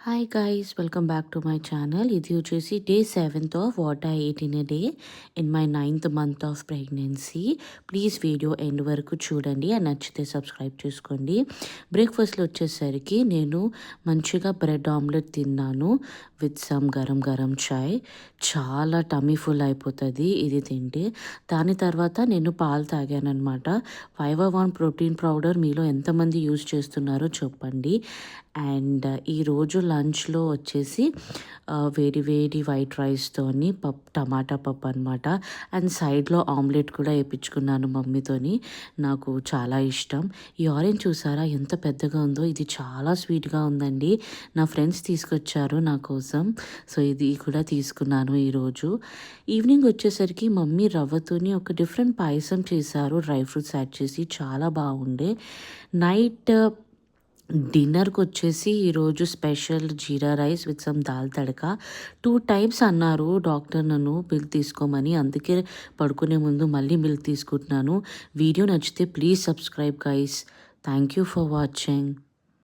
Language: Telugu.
Hi guys welcome back to my channel. ఇది వచ్చేసి day 7th of what I eight in a day in my 9th month of pregnancy. Please video end వరకు చూడండి అండ్ నచ్చితే సబ్స్క్రైబ్ చేసుకోండి. బ్రేక్ఫాస్ట్లో వచ్చేసరికి నేను మంచిగా బ్రెడ్ ఆమ్లెట్ తిన్నాను విత్ సమ్ గరం గరం చాయ్. చాలా టమీ ఫుల్ అయిపోతుంది ఇది తింటే. దాని తర్వాత నేను పాలు తాగాను అనమాట. 501 ప్రోటీన్ పౌడర్ మీలో ఎంతమంది యూజ్ చేస్తున్నారో చెప్పండి. అండ్ ఈరోజు లంచ్లో వచ్చేసి వేడి వేడి వైట్ రైస్తోని టమాటా పప్పు అనమాట. అండ్ సైడ్లో ఆమ్లెట్ కూడా వేయించుకున్నాను మమ్మీతోని. నాకు చాలా ఇష్టం. ఈ ఆరెంజ్ చూసారా ఎంత పెద్దగా ఉందో. ఇది చాలా స్వీట్గా ఉందండి. నా ఫ్రెండ్స్ తీసుకొచ్చారు నా కోసం. సో ఇది కూడా తీసుకున్నాను ఈరోజు. ఈవినింగ్ వచ్చేసరికి మమ్మీ రవ్వతోని ఒక డిఫరెంట్ పాయసం చేశారు డ్రై ఫ్రూట్స్ యాడ్ చేసి. చాలా బాగుండే. నైట్ డిన్నర్కి వచ్చేసి ఈరోజు special jeera rice with some dal tadka. 2 times అన్నారు డాక్టర్ నన్ను మిల్క్ తీసుకోమని. అందుకే పడుకునే ముందు మళ్ళీ మిల్క్ తీసుకుంటున్నాను. వీడియో నచ్చితే please subscribe guys. Thank you for watching.